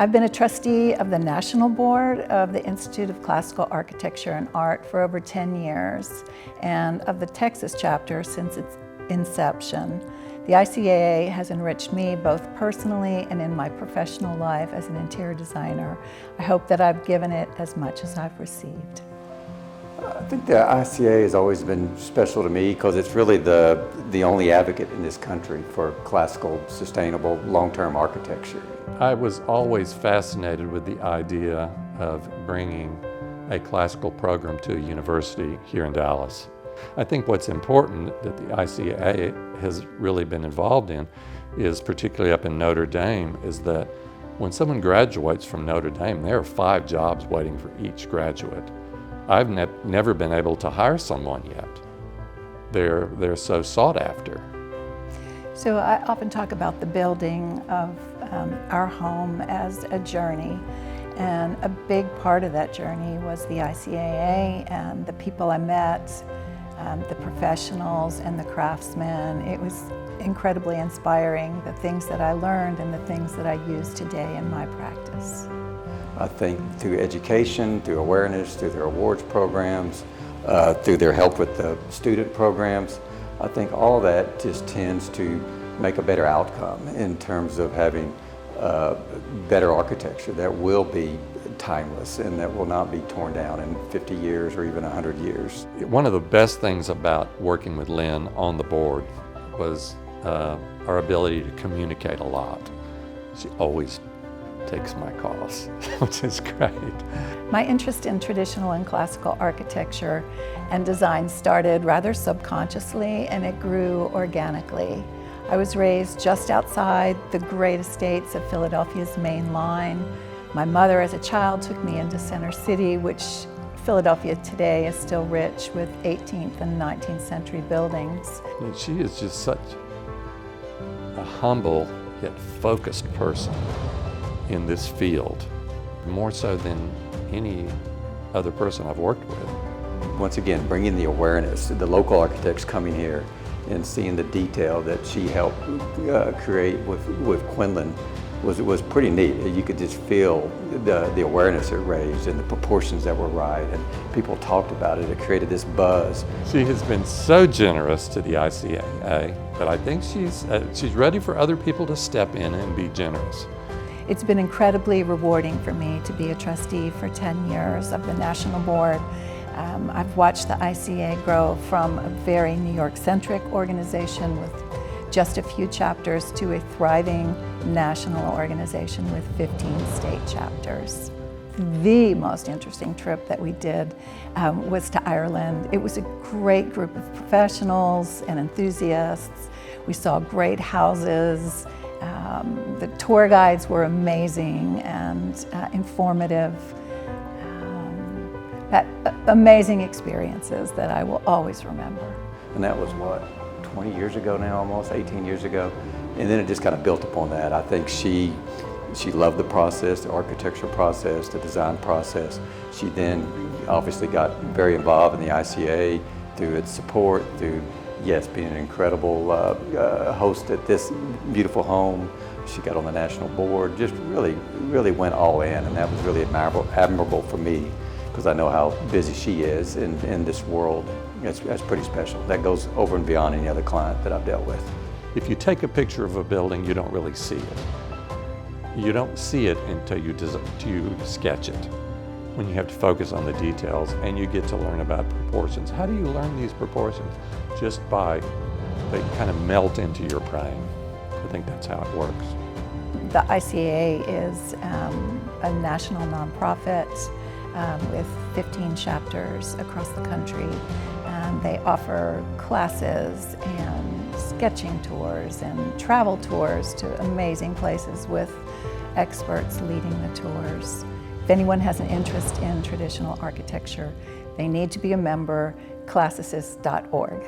I've been a trustee of the National Board of the Institute of Classical Architecture and Art for over 10 years, and of the Texas chapter since its inception. The ICAA has enriched me both personally and in my professional life as an interior designer. I hope that I've given it as much as I've received. I think the ICAA has always been special to me because it's really the only advocate in this country for classical, sustainable, long-term architecture. I was always fascinated with the idea of bringing a classical program to a university here in Dallas. I think what's important that the ICAA has really been involved in is, particularly up in Notre Dame, is that when someone graduates from Notre Dame, there are 5 jobs waiting for each graduate. I've never been able to hire someone yet. They're so sought after. So I often talk about the building of our home as a journey, and a big part of that journey was the ICAA and the people I met, the professionals and the craftsmen. It was incredibly inspiring, the things that I learned and the things that I use today in my practice. I think through education, through awareness, through their awards programs, through their help with the student programs, I think all that just tends to make a better outcome in terms of having better architecture that will be timeless and that will not be torn down in 50 years or even 100 years. One of the best things about working with Lynn on the board was our ability to communicate a lot. She always takes my calls, which is great. My interest in traditional and classical architecture and design started rather subconsciously, and it grew organically. I was raised just outside the great estates of Philadelphia's main line. My mother as a child took me into Center City, which Philadelphia today is still rich with 18th and 19th century buildings. And she is just such a humble yet focused person in this field, more so than any other person I've worked with. Once again, bringing the awareness, the local architects coming here and seeing the detail that she helped create with Quinlan was pretty neat. You could just feel the awareness it raised and the proportions that were right, and people talked about it. It created this buzz. She has been so generous to the ICAA, but I think she's ready for other people to step in and be generous. It's been incredibly rewarding for me to be a trustee for 10 years of the National Board. I've watched the ICAA grow from a very New York-centric organization with just a few chapters to a thriving national organization with 15 state chapters. The most interesting trip that we did was to Ireland. It was a great group of professionals and enthusiasts. We saw great houses. The tour guides were amazing and informative. Amazing experiences that I will always remember. And that was what, 20 years ago now, almost 18 years ago? And then it just kind of built upon that. I think she loved the process, the architecture process, the design process. She then obviously got very involved in the ICAA through its support, through, yes, being an incredible host at this beautiful home. She got on the national board, just really went all in, and that was really admirable for me, because I know how busy she is in this world. That's pretty special. That goes over and beyond any other client that I've dealt with. If you take a picture of a building, you don't really see it. You don't see it until you sketch it, when you have to focus on the details and you get to learn about proportions. How do you learn these proportions? Just by, they kind of melt into your brain. I think that's how it works. The ICAA is a national nonprofit with 15 chapters across the country. They offer classes and sketching tours and travel tours to amazing places with experts leading the tours. If anyone has an interest in traditional architecture, they need to be a member, classicist.org.